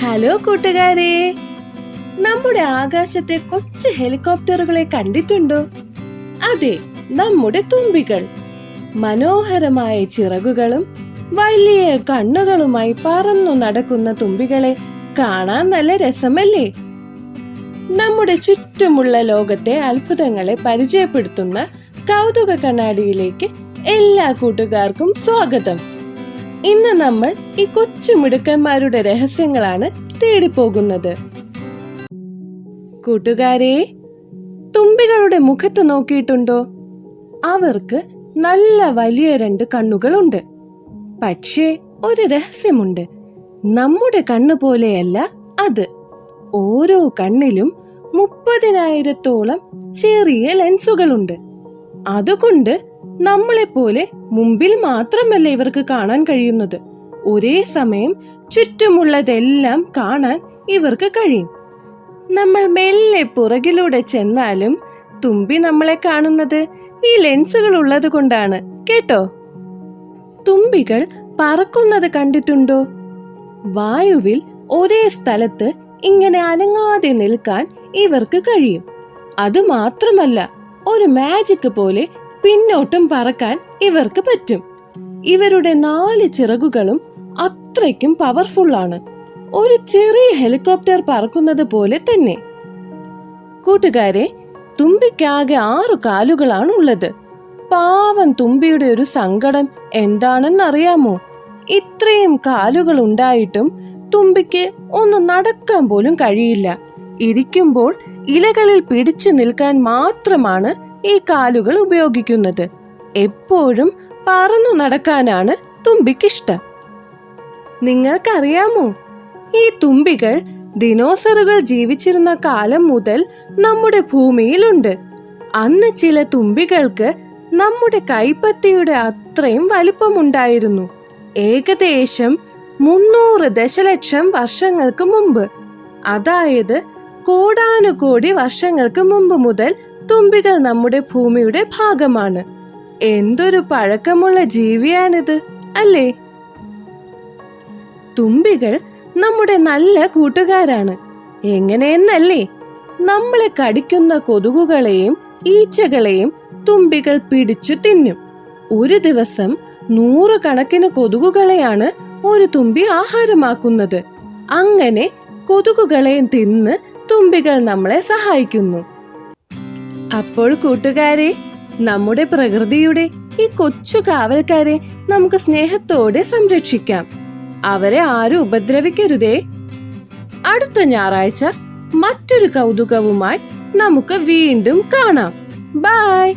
Hello കൂട്ടുകാരെ, നമ്മുടെ ആകാശത്തെ കൊച്ചു ഹെലികോപ്റ്ററുകളെ കണ്ടിട്ടുണ്ടോ? അതെ, നമ്മുടെ തുമ്പികൾ. മനോഹരമായ ചിറകുകളും വലിയ കണ്ണുകളുമായി പറന്നു നടക്കുന്ന തുമ്പികളെ കാണാൻ നല്ല രസമല്ലേ? നമ്മുടെ ചുറ്റുമുള്ള ലോകത്തെ അത്ഭുതങ്ങളെ പരിചയപ്പെടുത്തുന്ന കൗതുക കണ്ണാടിയിലേക്ക് എല്ലാ കൂട്ടുകാർക്കും സ്വാഗതം. ഇന്ന് നമ്മൾ ഈ കൊച്ചു മിടുക്കന്മാരുടെ രഹസ്യങ്ങളാണ് തേടിപ്പോകുന്നത്. കൂട്ടുകാരെ, തുമ്പികളുടെ മുഖത്ത് നോക്കിയിട്ടുണ്ടോ? അവർക്ക് നല്ല വലിയ 2 കണ്ണുകളുണ്ട്. പക്ഷേ ഒരു രഹസ്യമുണ്ട്. നമ്മുടെ കണ്ണു പോലെയല്ല അത്. ഓരോ കണ്ണിലും 30,000-ഓളം ചെറിയ ലെൻസുകളുണ്ട്. അതുകൊണ്ട് നമ്മളെപ്പോലെ മുമ്പിൽ മാത്രമല്ല ഇവർക്ക് കാണാൻ കഴിയുന്നത്, ഒരേ സമയം ചുറ്റുമുള്ളതെല്ലാം കാണാൻ ഇവർക്ക് കഴിയും. നമ്മൾ മെല്ലെ പുറകിലൂടെ ചെന്നാലും തുമ്പി നമ്മളെ കാണുന്നത് ഈ ലെൻസുകൾ ഉള്ളത് കൊണ്ടാണ് കേട്ടോ. തുമ്പികൾ പറക്കുന്നത് കണ്ടിട്ടുണ്ടോ? വായുവിൽ ഒരേ സ്ഥലത്ത് ഇങ്ങനെ അനങ്ങാതെ നിൽക്കാൻ ഇവർക്ക് കഴിയും. അതുമാത്രമല്ല, ഒരു മാജിക് പോലെ പിന്നോട്ടും പറക്കാൻ ഇവർക്ക് പറ്റും. ഇവരുടെ 4 ചിറകുകളും അത്രയ്ക്കും പവർഫുൾ ആണ്. ഒരു ചെറിയ ഹെലികോപ്റ്റർ പറക്കുന്നത് പോലെ തന്നെ. കൂട്ടുകാരെ, തുമ്പിക്കാകെ 6 കാലുകളാണ് ഉള്ളത്. പാവം തുമ്പിയുടെ ഒരു സങ്കടം എന്താണെന്നറിയാമോ? ഇത്രയും കാലുകൾ ഉണ്ടായിട്ടും തുമ്പിക്ക് ഒന്ന് നടക്കാൻ പോലും കഴിയില്ല. ഇരിക്കുമ്പോൾ ഇലകളിൽ പിടിച്ചു നിൽക്കാൻ മാത്രമാണ് ഈ കാലുകൾ ഉപയോഗിക്കുന്നത്. എപ്പോഴും പറന്നു നടക്കാനാണ് തുമ്പിക്കിഷ്ടം. നിങ്ങൾക്കറിയാമോ, ഈ തുമ്പികൾ ദിനോസറുകൾ ജീവിച്ചിരുന്ന കാലം മുതൽ നമ്മുടെ ഭൂമിയിലുണ്ട്. അന്ന് ചില തുമ്പികൾക്ക് നമ്മുടെ കൈപ്പത്തിയുടെ അത്രയും വലിപ്പമുണ്ടായിരുന്നു. ഏകദേശം 300 ദശലക്ഷം വർഷങ്ങൾക്ക് മുമ്പ്, അതായത് കോടാനുകോടി വർഷങ്ങൾക്ക് മുമ്പ് മുതൽ തുമ്പികൾ നമ്മുടെ ഭൂമിയുടെ ഭാഗമാണ്. എന്തൊരു പഴക്കമുള്ള ജീവിയാണിത് അല്ലേ? തുമ്പികൾ നമ്മുടെ നല്ല കൂട്ടുകാരാണ്. എങ്ങനെയെന്നല്ലേ? നമ്മളെ കടിക്കുന്ന കൊതുകുകളെയും ഈച്ചകളെയും തുമ്പികൾ പിടിച്ചു തിന്നും. ഒരു ദിവസം 100 കണക്കിന് കൊതുകുകളെയാണ് ഒരു തുമ്പി ആഹാരമാക്കുന്നത്. അങ്ങനെ കൊതുകുകളെ തിന്ന് തുമ്പികൾ നമ്മളെ സഹായിക്കുന്നു. അപ്പോൾ കൂട്ടുകാരെ, നമ്മുടെ പ്രകൃതിയുടെ ഈ കൊച്ചു കാവൽക്കാരെ നമുക്ക് സ്നേഹത്തോടെ സംരക്ഷിക്കാം. അവരെ ആരും ഉപദ്രവിക്കരുതേ. അടുത്ത ഞായറാഴ്ച മറ്റൊരു കൗതുകവുമായി നമുക്ക് വീണ്ടും കാണാം. ബൈ.